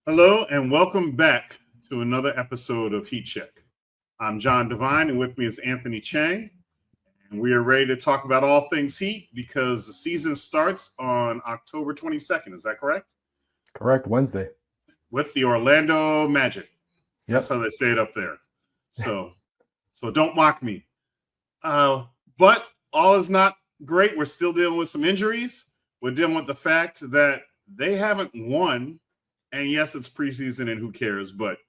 Hello and welcome back to another episode of Heat Check. I'm John Devine, and with me is Anthony Chang, and we are ready to talk about all things Heat because the season starts on October 22nd. Is that correct? Correct. Wednesday. With the Orlando Magic. That's Yep. how they say it up there. So, so don't mock me. But all is not great. We're still dealing with some injuries. We're dealing with the fact that they haven't won. And yes, it's preseason and who cares, but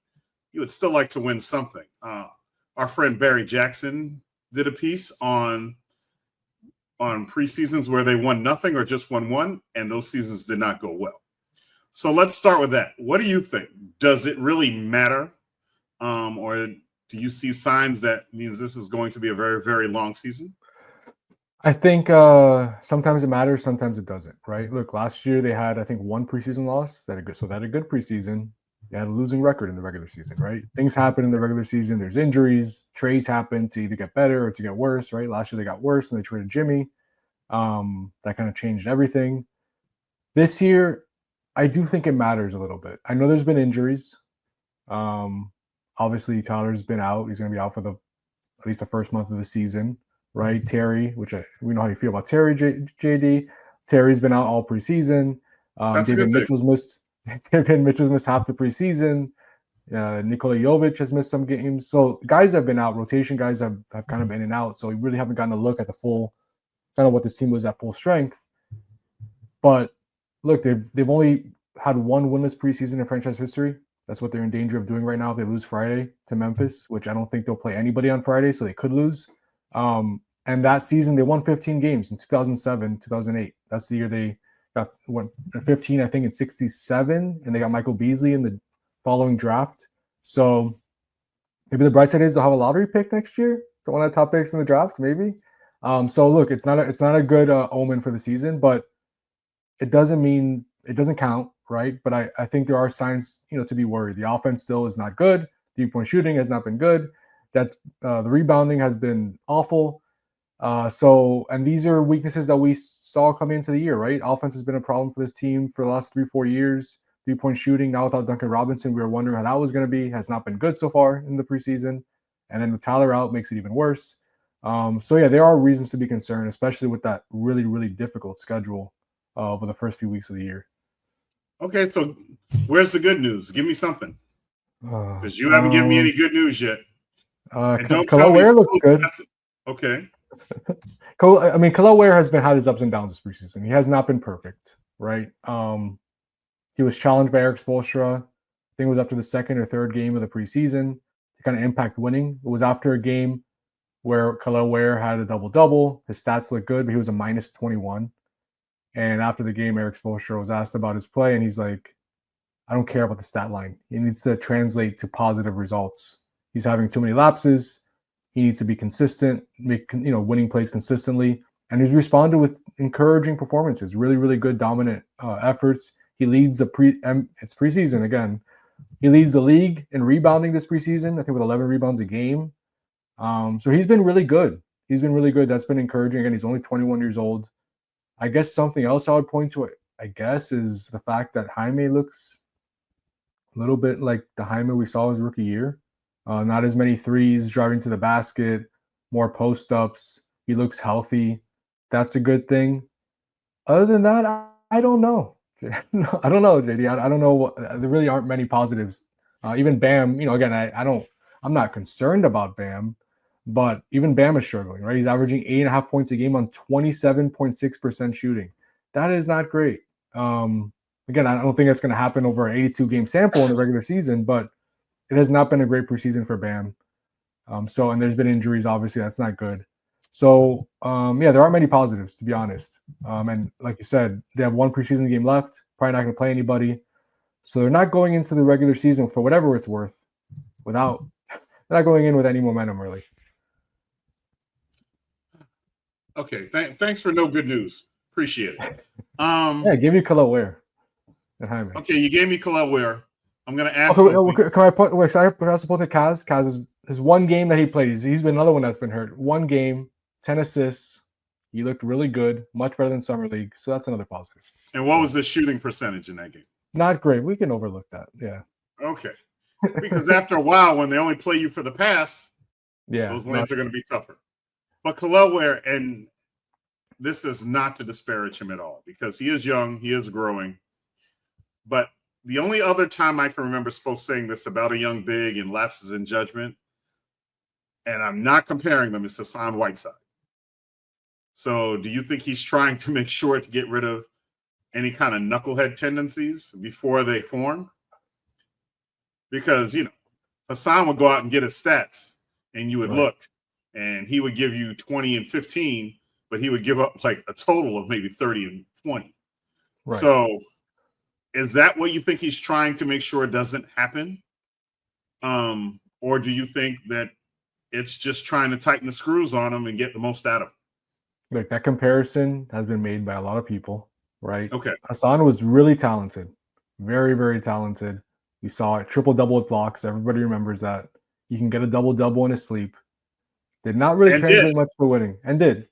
you would still like to win something. Our friend Barry Jackson did a piece on preseasons where they won nothing or just won one, and those seasons did not go well. So let's start with that. What do you think? Does it really matter? Or do you see signs that means this is going to be a very, very long season? I think sometimes it matters, sometimes it doesn't, right? Look, last year they had, I think, one preseason loss. They had a good preseason. They had a losing record in the regular season, right? Things happen in the regular season. There's injuries. Trades happen to either get better or to get worse, right? Last year they got worse and they traded Jimmy. That kind of changed everything. This year, I do think it matters a little bit. I know there's been injuries. Obviously, Tyler's been out. He's going to be out for at least the first month of the season. Right, Terry, we know how you feel about Terry, JD. Terry's been out all preseason. David Mitchell's missed. David Mitchell's missed half the preseason. Nikola Jovic has missed some games. So guys have been out. Rotation guys have kind of been in and out. So we really haven't gotten a look at the full, kind of what this team was at full strength. But look, they've only had one winless preseason in franchise history. That's what they're in danger of doing right now if they lose Friday to Memphis, which I don't think they'll play anybody on Friday, so they could lose. And that season, they won 15 games in 2007, 2008. That's the year they went 15, I think, in 67, and they got Michael Beasley in the following draft. So maybe the bright side is they'll have a lottery pick next year. One of the top picks in the draft, maybe. So look, it's not a good omen for the season, but it doesn't mean it doesn't count, right? But I think there are signs, to be worried. The offense still is not good. 3-point shooting has not been good. That's the rebounding has been awful. And these are weaknesses that we saw coming into the year, right? Offense has been a problem for this team for the last 3-4 years. 3-point shooting, now without Duncan Robinson, we were wondering how that was going to be. Has not been good so far in the preseason. And then with Tyler out, makes it even worse. There are reasons to be concerned, especially with that really, really difficult schedule over the first few weeks of the year. Okay, so where's the good news? Give me something. Because you haven't given me any good news yet. Keloware looks good. Okay. Keloware has had his ups and downs this preseason. He has not been perfect, right? He was challenged by Eric Spoelstra. I think it was after the second or third game of the preseason to kind of impact winning. It was after a game where Keloware had a double-double. His stats looked good, but he was a minus 21. And after the game, Eric Spoelstra was asked about his play, and he's like, I don't care about the stat line. It needs to translate to positive results. He's having too many lapses. He needs to be consistent, make winning plays consistently, and he's responded with encouraging performances, really, really good, dominant efforts. He leads it's preseason again. He leads the league in rebounding this preseason, I think with 11 rebounds a game. So he's been really good. That's been encouraging. Again, he's only 21 years old. I guess something else I would point to, is the fact that Jaime looks a little bit like the Jaime we saw his rookie year. Not as many threes, driving to the basket, more post-ups. He looks healthy. That's a good thing. Other than that, I don't know. I don't know, JD. I don't know. There really aren't many positives. Even Bam, again, I'm not concerned about Bam, but even Bam is struggling, right? He's averaging 8.5 points a game on 27.6% shooting. That is not great. Again, I don't think that's going to happen over an 82-game sample in the regular season, but it has not been a great preseason for Bam. And there's been injuries, obviously. That's not good. So, there aren't many positives, to be honest. And like you said, they have one preseason game left. Probably not going to play anybody. So they're not going into the regular season for whatever it's worth they're not going in with any momentum, really. Okay, thanks for no good news. Appreciate it. Give you Keloware. Okay, you gave me Keloware. I'm going to ask. Okay, can I put? Wait, should I support the Kaz? Kaz is his one game that he played. He's been another one that's been hurt. One game, 10 assists. He looked really good, much better than Summer League. So that's another positive. And what was the shooting percentage in that game? Not great. We can overlook that. Yeah. Okay. Because after a while, when they only play you for the pass, Yeah. those lanes are going to be tougher. But Khalil Ware, and this is not to disparage him at all, because he is young, he is growing. But the only other time I can remember Spo saying this about a young big and lapses in judgment, and I'm not comparing them, is Hassan Whiteside. So do you think he's trying to make sure to get rid of any kind of knucklehead tendencies before they form? Because, Hassan would go out and get his stats, and you would look, and he would give you 20 and 15, but he would give up like a total of maybe 30 and 20. Right. So is that what you think he's trying to make sure doesn't happen? Or do you think that it's just trying to tighten the screws on him and get the most out of him? Like, that comparison has been made by a lot of people, right? Okay. Hassan was really talented, very, very talented. We saw it, triple-double with blocks. Everybody remembers that. You can get a double-double in his sleep. Did not really translate much to winning, and did.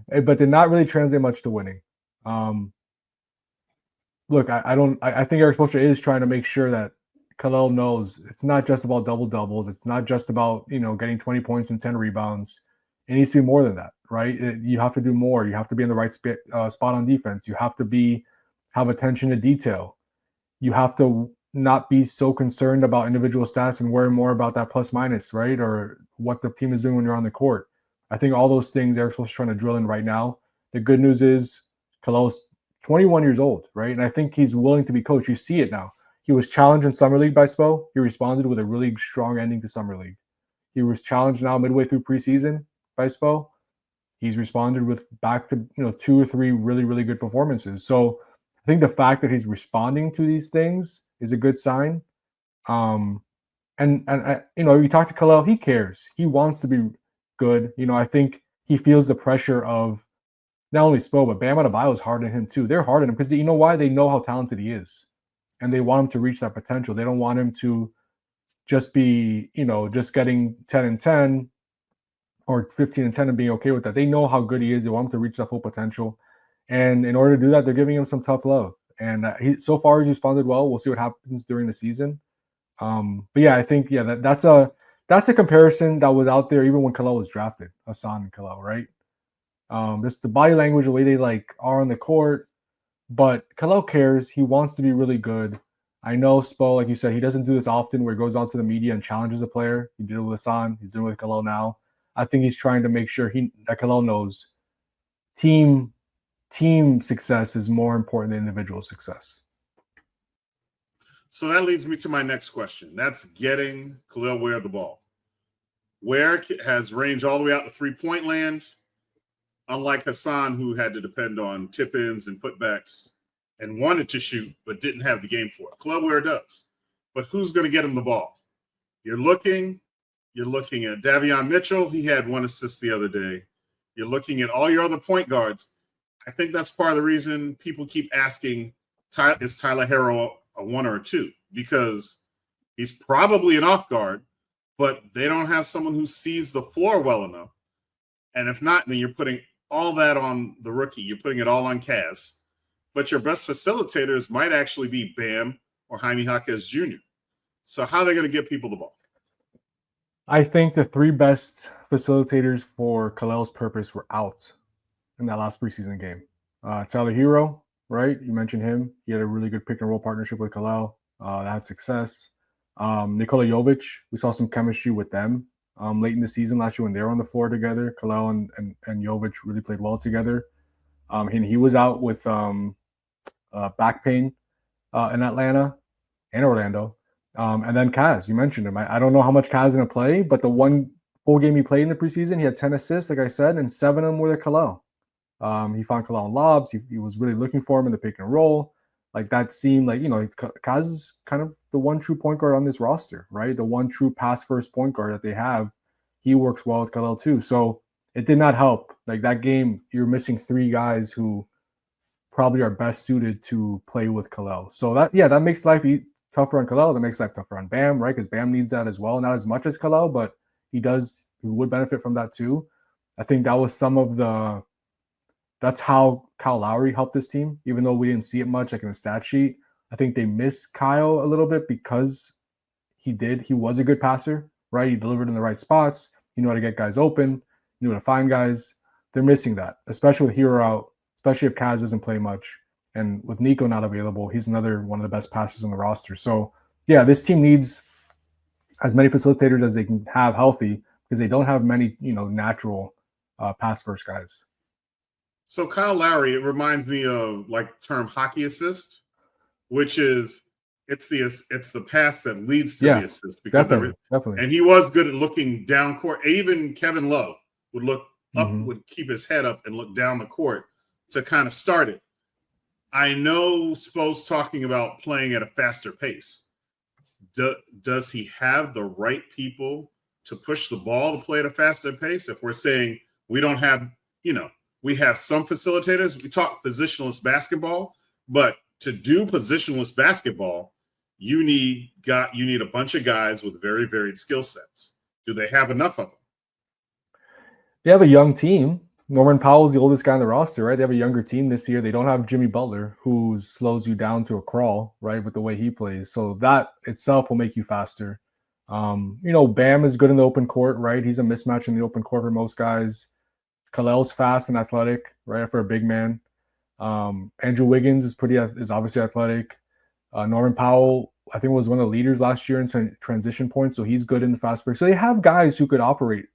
But did not really translate much to winning. Look, I think Eric Spoelstra is trying to make sure that Khalil knows it's not just about double-doubles. It's not just about, getting 20 points and 10 rebounds. It needs to be more than that, right? You have to do more. You have to be in the right spot on defense. You have to have attention to detail. You have to not be so concerned about individual stats and worry more about that plus minus, right? Or what the team is doing when you're on the court. I think all those things Eric Spoelstra is trying to drill in right now. The good news is Khalil's 21 years old, right? And I think he's willing to be coached. You see it now. He was challenged in Summer League by Spo. He responded with a really strong ending to Summer League. He was challenged now midway through preseason by Spo. He's responded with back to 2 or 3 really, really good performances. So I think the fact that he's responding to these things is a good sign. And you talk to Khalil, he cares. He wants to be good. I think he feels the pressure of not only Spo, but Bam Adebayo is hard on him too. They're hard on him because you know why? They know how talented he is. And they want him to reach that potential. They don't want him to just be, just getting 10 and 10 or 15 and 10 and being okay with that. They know how good he is. They want him to reach that full potential. And in order to do that, they're giving him some tough love. And so far he's responded well. We'll see what happens during the season. But yeah, I think that's a comparison that was out there even when Khalil was drafted, Hassan and Khalil, right? Just the body language, the way they are on the court. But Khalil cares. He wants to be really good. I know Spo, like you said, he doesn't do this often where he goes out to the media and challenges a player. He did it with Hassan. He's doing it with Khalil now. I think he's trying to make sure that Khalil knows team success is more important than individual success. So that leads me to my next question. That's getting Khalil Ware the ball. Ware has range all the way out to three-point land, unlike Hassan, who had to depend on tip-ins and putbacks and wanted to shoot but didn't have the game for it. Khalil Ware does. But who's going to get him the ball? You're looking at Davion Mitchell. He had 1 assist the other day. You're looking at all your other point guards. I think that's part of the reason people keep asking, is Tyler Herro a 1 or a 2? Because he's probably an off guard, but they don't have someone who sees the floor well enough. And if not, then you're putting all that on the rookie. You're putting it all on Kaz. But your best facilitators might actually be Bam or Jaime Jaquez Jr. So how are they going to get people the ball? I think the 3 best facilitators for Khalil's purpose were out in that last preseason game. Tyler Herro, right? You mentioned him. He had a really good pick and roll partnership with Khalil. That had success. Nikola Jovic, we saw some chemistry with them late in the season last year when they were on the floor together. Khalil and Jovic really played well together. And he was out with back pain in Atlanta and Orlando. And then Kaz, you mentioned him. I don't know how much Kaz is going to play, but the one full game he played in the preseason, he had 10 assists, like I said, and 7 of them were to Khalil. He found Khalil in lobs. He was really looking for him in the pick and roll. Like that seemed like, Kaz is kind of the one true point guard on this roster, right? The one true pass first point guard that they have. He works well with Khalil too. So it did not help. Like that game, you're missing 3 guys who probably are best suited to play with Khalil. So that makes life tougher on Khalil. That makes life tougher on Bam, right? Because Bam needs that as well. Not as much as Khalil, but he would benefit from that too. I think that was some of the that's how Kyle Lowry helped this team, even though we didn't see it much like in the stat sheet. I think they miss Kyle a little bit because he was a good passer, right? He delivered in the right spots. He knew how to get guys open, he knew how to find guys. They're missing that, especially with Hero out, especially if Kaz doesn't play much. And with Nico not available, he's another one of the best passers on the roster. So, yeah, this team needs as many facilitators as they can have healthy because they don't have many, natural pass first guys. So Kyle Lowry, it reminds me of like term hockey assist, which is it's the pass that leads to the assist because definitely. And he was good at looking down court. Even Kevin Love would look up, would keep his head up and look down the court to kind of start it. I know Spo's talking about playing at a faster pace. Does he have the right people to push the ball to play at a faster pace? If we're saying we don't have, we have some facilitators, we talk positionless basketball, but to do positionless basketball, you need a bunch of guys with very varied skill sets. Do they have enough of them? They have a young team. Norman Powell's the oldest guy on the roster, right? They have a younger team this year. They don't have Jimmy Butler, who slows you down to a crawl, right, with the way he plays. So that itself will make you faster. Bam is good in the open court, right? He's a mismatch in the open court for most guys. Kalel's fast and athletic, right, for a big man. Andrew Wiggins is obviously athletic. Norman Powell, I think, was one of the leaders last year in transition points, so he's good in the fast break. So they have guys who could operate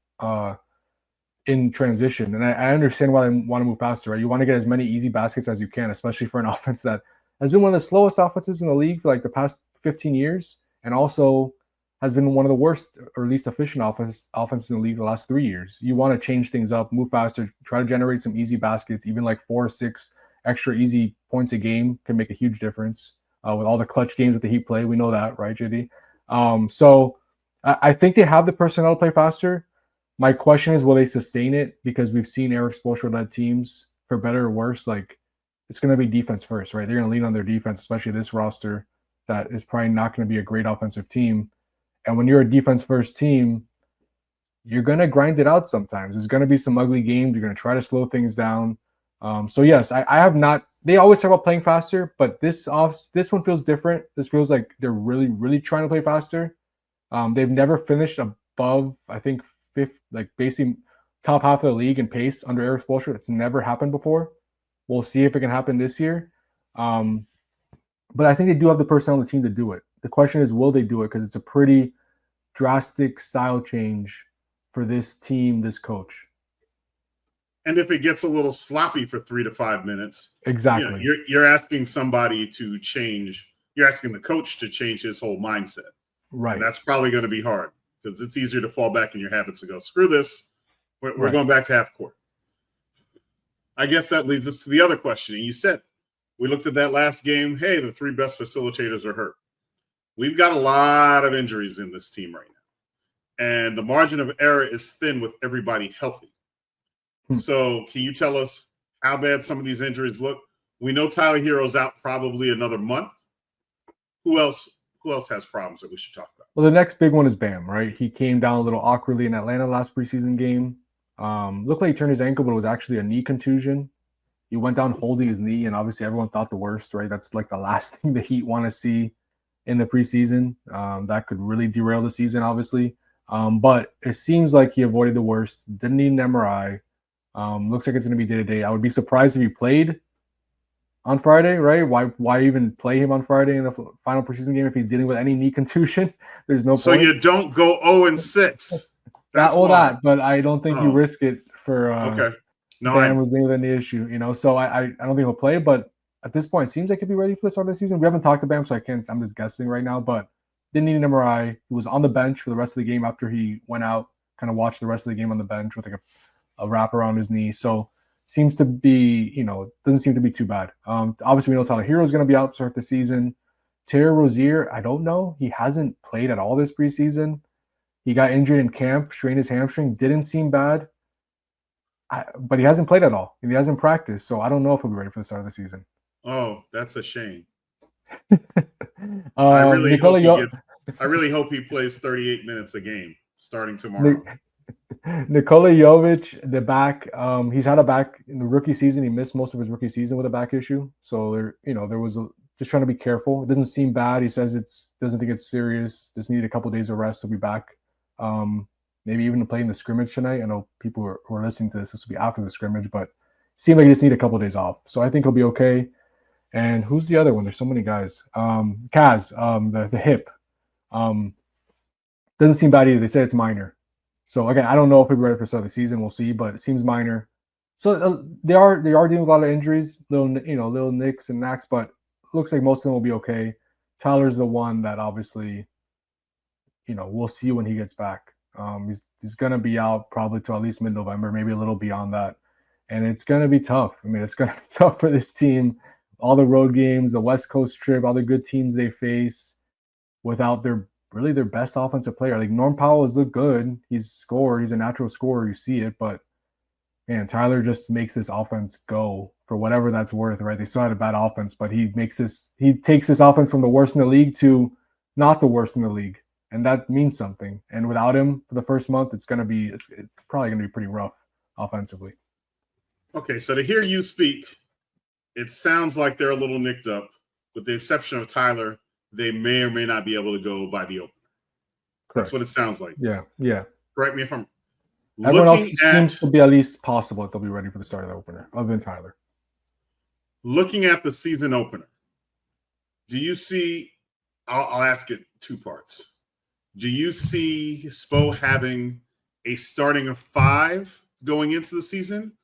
in transition, and I understand why they want to move faster, right? You want to get as many easy baskets as you can, especially for an offense that has been one of the slowest offenses in the league for like the past 15 years, and also has been one of the worst or least efficient offenses in the league the last 3 years. You want to change things up, move faster, try to generate some easy baskets. Even like 4 or 6 extra easy points a game can make a huge difference with all the clutch games that the Heat play. We know that, right, JD? So I think they have the personnel to play faster. My question is, will they sustain it? Because we've seen Eric Spoelstra-led teams, for better or worse, like it's going to be defense first, right? They're going to lean on their defense, especially this roster that is probably not going to be a great offensive team. And when you're a defense-first team, you're going to grind it out sometimes. There's going to be some ugly games. You're going to try to slow things down. So, yes, I have not – they always talk about playing faster, but this one feels different. This feels like they're really, really trying to play faster. They've never finished above, I think, fifth, like basically top half of the league in pace under Eric Spoelstra. It's never happened before. We'll see if it can happen this year. But I think they do have the personnel on the team to do it. The question is, will they do it? Because it's a pretty drastic style change for this team, this coach. And if it gets a little sloppy for 3 to 5 minutes, exactly, you're asking somebody to change. You're asking the coach to change his whole mindset. Right. And that's probably going to be hard because it's easier to fall back in your habits and go, screw this. We're going back to half court. I guess that leads us to the other question. And you said, we looked at that last game. Hey, the 3 best facilitators are hurt. We've got a lot of injuries in this team right now. And the margin of error is thin with everybody healthy. So can you tell us how bad some of these injuries look? We know Tyler Hero's out probably another month. Who else has problems that we should talk about? Well, the next big one is Bam, right? He came down a little awkwardly in Atlanta last preseason game. Looked like he turned his ankle, but it was actually a knee contusion. He went down holding his knee, and obviously everyone thought the worst, right? That's like the last thing the Heat want to see in the preseason. That could really derail the season, obviously. But it seems like he avoided the worst. Didn't need an MRI. Looks like it's going to be day-to-day. I would be surprised if he played on Friday, right? Why even play him on Friday in the final preseason game if he's dealing with any knee contusion? There's no point. So you don't go 0-6. That, but I don't think you risk it for okay. No, Bam was dealing with any issue, So I don't think he'll play, but at this point, it seems like he'll be ready for the start of the season. We haven't talked to Bam, so I'm just guessing right now, but didn't need an MRI. He was on the bench for the rest of the game after he went out, kind of watched the rest of the game on the bench with like a wrap around his knee. So seems to be, doesn't seem to be too bad. Obviously, we know Tyler Hero is going to be out to start the season. Terry Rozier, I don't know. He hasn't played at all this preseason. He got injured in camp, strained his hamstring. Didn't seem bad. But he hasn't played at all. And he hasn't practiced. So I don't know if he'll be ready for the start of the season. Oh, that's a shame. I really hope he plays 38 minutes a game starting tomorrow. Nikola Jovic, the back, he's had a back in the rookie season. He missed most of his rookie season with a back issue. So there was just trying to be careful. It doesn't seem bad. He says doesn't think it's serious. Just need a couple days of rest to be back. Maybe even to play in the scrimmage tonight. I know people who are listening to this will be after the scrimmage, but it seemed like he just need a couple of days off. So I think he'll be okay. And who's the other one? There's so many guys. Kaz, the hip. Doesn't seem bad either. They say it's minor. So again, I don't know if he'll be ready for the start of the season. We'll see, but it seems minor. So they are dealing with a lot of injuries, little nicks and knacks, but it looks like most of them will be okay. Tyler's the one that obviously, we'll see when he gets back. He's gonna be out probably till at least mid-November, maybe a little beyond that, and it's gonna be tough. I mean, it's gonna be tough for this team. All the road games, the West Coast trip, all the good teams they face, without their best offensive player. Like Norm Powell has looked good. He's scored. He's a natural scorer. You see it, but man, Tyler just makes this offense go for whatever that's worth, right? They still had a bad offense, but he takes this offense from the worst in the league to not the worst in the league. And that means something. And without him for the first month, it's probably going to be pretty rough offensively. Okay, so to hear you speak, it sounds like they're a little nicked up. With the exception of Tyler, they may or may not be able to go by the opener. Correct. That's what it sounds like. Yeah. Correct me if I'm. Everyone else seems to be at least possible that they'll be ready for the start of the opener, other than Tyler. Looking at the season opener, do you see? I'll ask it two parts. Do you see Spo having a starting of 5 going into the season,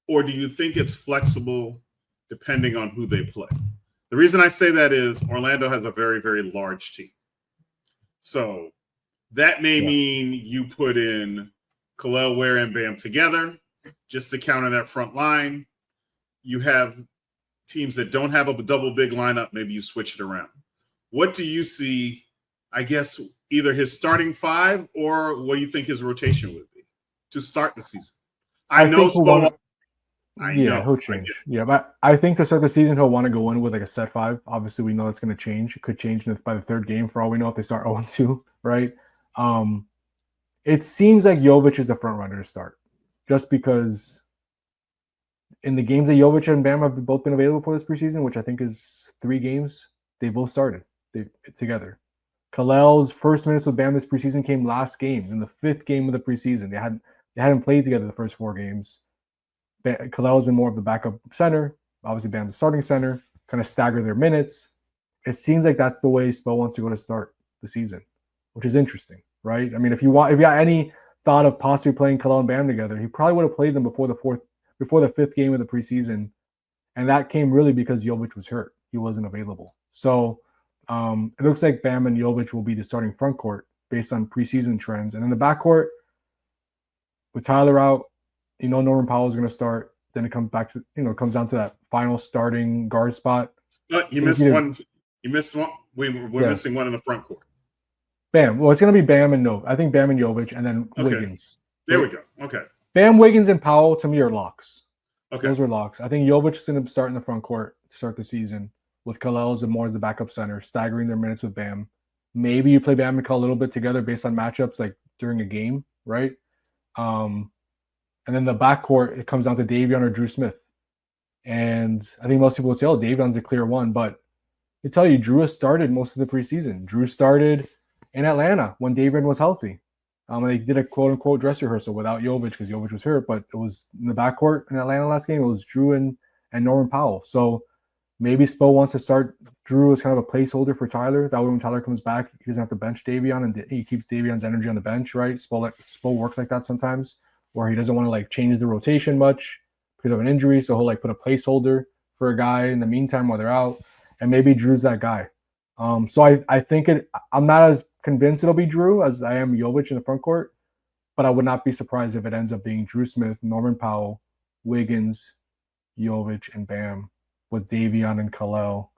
or do you think it's flexible depending on who they play? The reason I say that is Orlando has a very, very large team. So that may mean you put in Khalil Ware and Bam together just to counter that front line. You have teams that don't have a double big lineup. Maybe you switch it around. What do you see, I guess, either his starting 5 or what do you think his rotation would be to start the season? I know Spo. He'll change. Yeah, but I think to start the season, he'll want to go in with like a set 5. Obviously, we know that's going to change. It could change by the third game for all we know if they start 0-2, right? It seems like Jovic is the front runner to start just because in the games that Jovic and Bam have both been available for this preseason, which I think is 3 games, they both started together. Khalil's first minutes with Bam this preseason came last game in the 5th game of the preseason. They hadn't played together the first 4 games. Khalil has been more of the backup center. Obviously, Bam's the starting center. Kind of stagger their minutes. It seems like that's the way Spo wants to go to start the season, which is interesting, right? I mean, if you got any thought of possibly playing Khalil and Bam together, he probably would have played them before the 5th game of the preseason, and that came really because Jovic was hurt. He wasn't available. So it looks like Bam and Jovic will be the starting front court based on preseason trends, and in the backcourt with Tyler out. Norman Powell is going to start. Then it comes back to, comes down to that final starting guard spot. But you missed one. You missed one. We're missing one in the front court. Bam. Well, it's going to be Bam and I think Bam and Jovic, and then Wiggins. There we go. Okay. Bam, Wiggins, and Powell to me are locks. Okay. Those are locks. I think Jovic is going to start in the front court to start the season with Khalil as more as the backup center, staggering their minutes with Bam. Maybe you play Bam and Khalil a little bit together based on matchups like during a game, right? And then the backcourt, it comes down to Davion or Drew Smith. And I think most people would say, Davion's the clear one. But I tell you, Drew has started most of the preseason. Drew started in Atlanta when Davion was healthy. They did a quote-unquote dress rehearsal without Jovic because Jovic was hurt. But it was in the backcourt in Atlanta last game. It was Drew and Norman Powell. So maybe Spo wants to start Drew as kind of a placeholder for Tyler. That way when Tyler comes back, he doesn't have to bench Davion. And he keeps Davion's energy on the bench, right? Spo works like that sometimes, where he doesn't want to change the rotation much because of an injury. So he'll put a placeholder for a guy in the meantime while they're out. And maybe Drew's that guy. So I think I'm not as convinced it'll be Drew as I am Jovic in the front court, but I would not be surprised if it ends up being Drew Smith, Norman Powell, Wiggins, Jovic, and Bam with Davion and Khalil,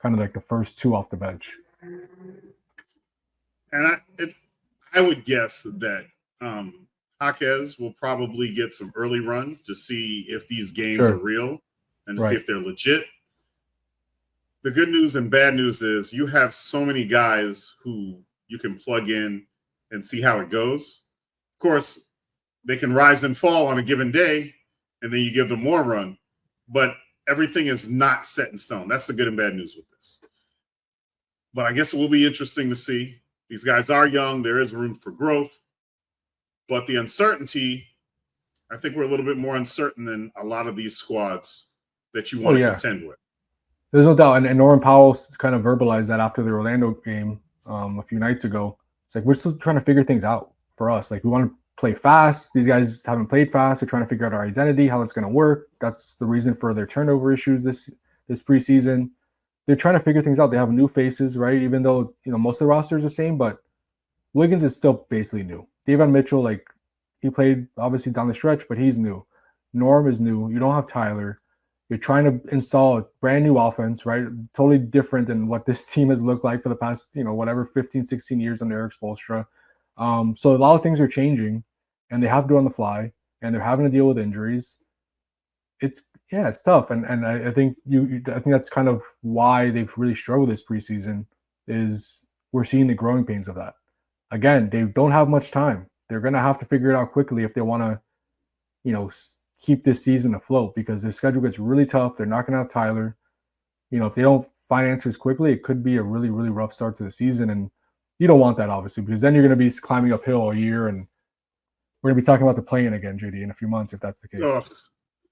kind of like the first 2 off the bench. And I would guess that Jaquez will probably get some early run to see if these games are real and to see if they're legit. The good news and bad news is you have so many guys who you can plug in and see how it goes. Of course, they can rise and fall on a given day, and then you give them more run. But everything is not set in stone. That's the good and bad news with this. But I guess it will be interesting to see. These guys are young. There is room for growth. But the uncertainty, I think we're a little bit more uncertain than a lot of these squads that you want to contend with. There's no doubt. And Norman Powell kind of verbalized that after the Orlando game a few nights ago. It's like, we're still trying to figure things out for us. Like, we want to play fast. These guys haven't played fast. They're trying to figure out our identity, how it's going to work. That's the reason for their turnover issues this preseason. They're trying to figure things out. They have new faces, right? Even though, most of the roster is the same, but Wiggins is still basically new. Davion Mitchell, like, he played obviously down the stretch, but he's new. Norm is new. You don't have Tyler. You're trying to install a brand new offense, right? Totally different than what this team has looked like for the past, 15, 16 years under Erik Spoelstra. So a lot of things are changing, and they have to do it on the fly, and they're having to deal with injuries. It's tough, and I think I think that's kind of why they've really struggled this preseason. Is we're seeing the growing pains of that. Again, they don't have much time. They're going to have to figure it out quickly if they want to, keep this season afloat, because their schedule gets really tough. They're not going to have Tyler. If they don't find answers quickly, it could be a really, really rough start to the season. And you don't want that, obviously, because then you're going to be climbing uphill all year. And we're going to be talking about the play-in again, JD, in a few months, if that's the case. Ugh.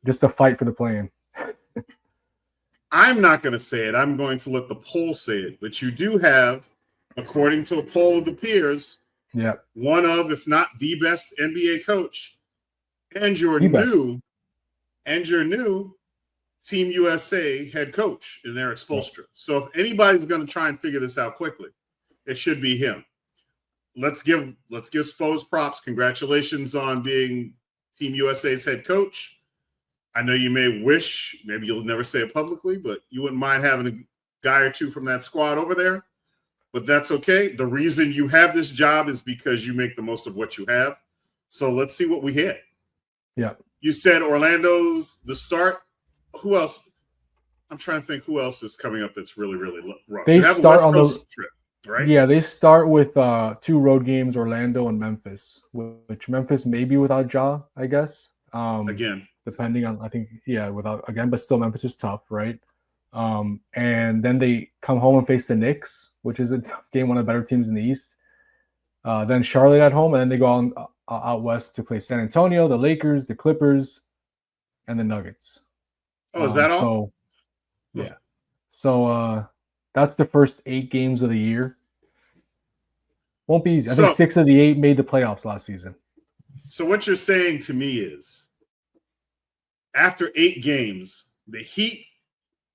Just a fight for the play-in. I'm not going to say it. I'm going to let the poll say it. But you do have, according to a poll of the peers, one of, if not the best NBA coach, and your new Team USA head coach in Erik Spoelstra. So if anybody's going to try and figure this out quickly, it should be him. Let's give Spose props. Congratulations on being Team USA's head coach. I know you may wish, maybe you'll never say it publicly, but you wouldn't mind having a guy or two from that squad over there. But that's okay. The reason you have this job is because you make the most of what you have. So let's see what we hit. Yeah. You said Orlando's the start. Who else? I'm trying to think who else is coming up that's really, really rough. They have start a West on Coast the trip, right? Yeah, they start with 2 road games, Orlando and Memphis, which Memphis may be without Ja, I guess. Again. Depending on, I think, without, again, but still Memphis is tough, right? And then they come home and face the Knicks, which is a tough game, one of the better teams in the East. Then Charlotte at home, and then they go on out west to play San Antonio, the Lakers, the Clippers, and the Nuggets. Oh, is that all? So, yeah. So that's the first 8 games of the year. Won't be easy. I think 6 of the 8 made the playoffs last season. So what you're saying to me is, after 8 games, the Heat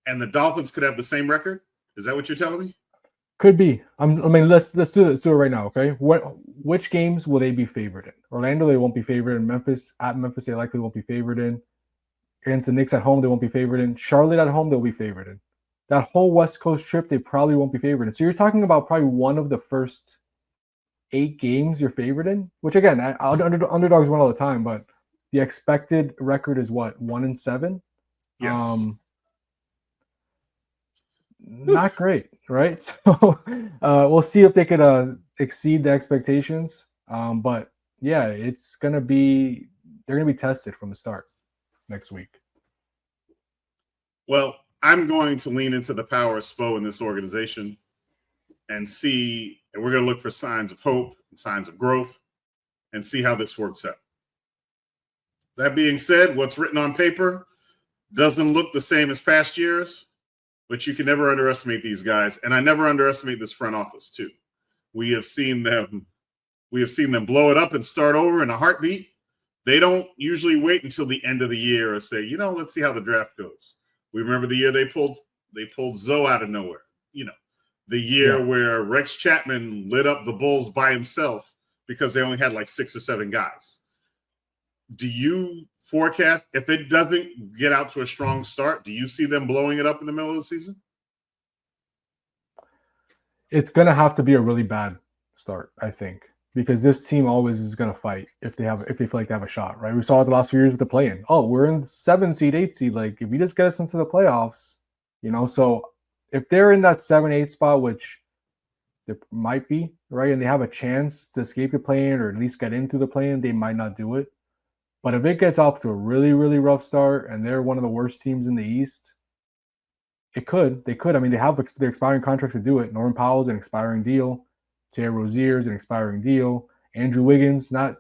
and the Dolphins could have the same record? Is that what you're telling me? Could be. Let's do it right now, okay? Which games will they be favored in? Orlando, they won't be favored in. Memphis, they likely won't be favored in. Against the Knicks at home, they won't be favored in. Charlotte at home, they'll be favored in. That whole West Coast trip, they probably won't be favored in. So you're talking about probably one of the first 8 games you're favored in, which again, underdogs win all the time, but the expected record is what, 1-7? Yes. Not great, right? So we'll see if they could exceed the expectations. But yeah, they're gonna be tested from the start next week. Well, I'm going to lean into the power of Spo in this organization and we're going to look for signs of hope and signs of growth and see how this works out. That being said, what's written on paper doesn't look the same as past years, but you can never underestimate these guys. And I never underestimate this front office too. We have seen them blow it up and start over in a heartbeat. They don't usually wait until the end of the year or say, let's see how the draft goes. We remember the year they pulled Zoe out of nowhere. The year where Rex Chapman lit up the Bulls by himself because they only had like 6 or 7 guys. Do you forecast, if it doesn't get out to a strong start, do you see them blowing it up in the middle of the season? It's going to have to be a really bad start, I think, because this team always is going to fight if they feel like they have a shot, right? We saw it the last few years with the play-in. Oh, we're in 7 seed, 8 seed. Like, if you just get us into the playoffs, so if they're in that 7-8 spot, which there might be, right, and they have a chance to escape the play-in or at least get into the play-in, they might not do it. But if it gets off to a really, really rough start and they're one of the worst teams in the East, it could. They could. I mean, they have their expiring contracts to do it. Norman Powell's an expiring deal. Terry Rozier's an expiring deal. Andrew Wiggins, not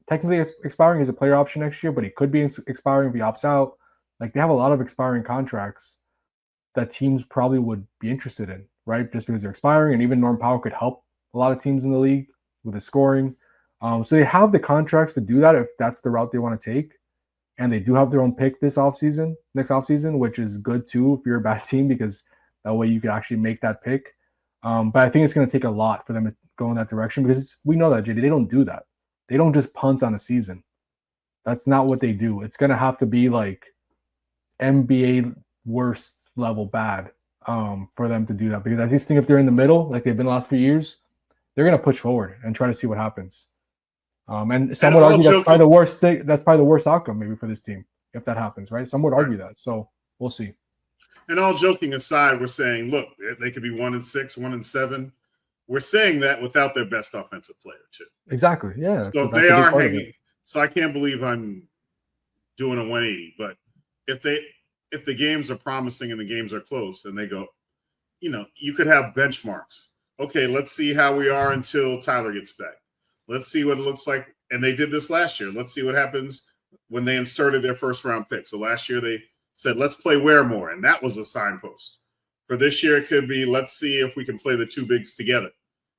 technically expiring as a player option next year, but he could be expiring if he opts out. Like, they have a lot of expiring contracts that teams probably would be interested in, right? Just because they're expiring, and even Norman Powell could help a lot of teams in the league with his scoring. So they have the contracts to do that if that's the route they want to take. And they do have their own pick next offseason, which is good too if you're a bad team, because that way you can actually make that pick. But I think it's going to take a lot for them to go in that direction, because we know that, JD, they don't do that. They don't just punt on a season. That's not what they do. It's going to have to be like NBA worst level bad for them to do that, because I just think if they're in the middle, like they've been the last few years, they're going to push forward and try to see what happens. And some would argue that's probably the worst thing. That's probably the worst outcome maybe for this team if that happens, right? Some would argue that. So we'll see. And all joking aside, we're saying, look, they could be 1-6, 1-7. We're saying that without their best offensive player too. Exactly. Yeah. So they are hanging. So I can't believe I'm doing a 180. But if the games are promising and the games are close, and they go, you could have benchmarks. Okay, let's see how we are until Tyler gets back. Let's see what it looks like. And they did this last year. Let's see what happens when they inserted their first-round pick. So last year they said, let's play Ware more, and that was a signpost. For this year, it could be, let's see if we can play the two bigs together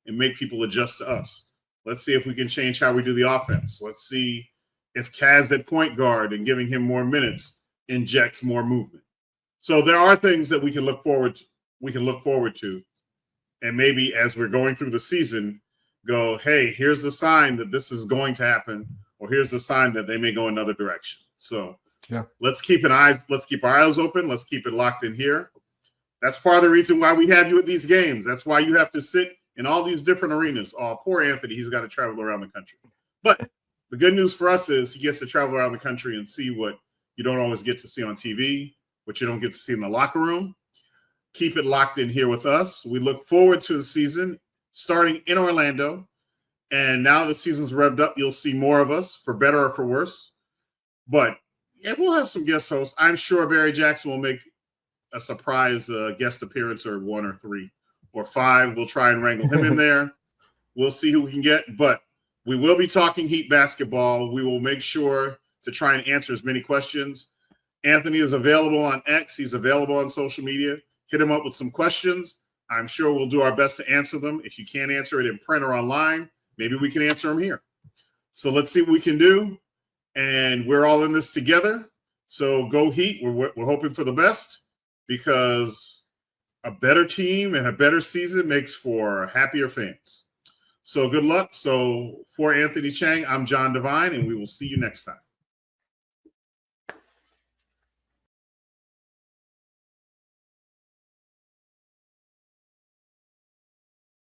and make people adjust to us. Let's see if we can change how we do the offense. Let's see if Kaz at point guard and giving him more minutes injects more movement. So there are things that we can look forward to. And maybe as we're going through the season, go, hey, here's the sign that this is going to happen, or here's the sign that they may go another direction. So let's keep our eyes open. Let's keep it locked in here. That's part of the reason why we have you at these games. That's why you have to sit in all these different arenas. Oh, poor Anthony, he's got to travel around the country. But the good news for us is he gets to travel around the country and see what you don't always get to see on TV, what you don't get to see in the locker room. Keep it locked in here with us. We look forward to the season starting in Orlando. And now the season's revved up, you'll see more of us, for better or for worse. But yeah, we'll have some guest hosts. I'm sure Barry Jackson will make a surprise guest appearance, or 1 or 3 or 5. We'll try and wrangle him in there. We'll see who we can get. But we will be talking Heat basketball. We will make sure to try and answer as many questions. Anthony is available on X. He's available on social media. Hit him up with some questions. I'm sure we'll do our best to answer them. If you can't answer it in print or online, maybe we can answer them here. So let's see what we can do. And we're all in this together. So go Heat. We're hoping for the best, because a better team and a better season makes for happier fans. So good luck. So for Anthony Chang, I'm John Devine, and we will see you next time.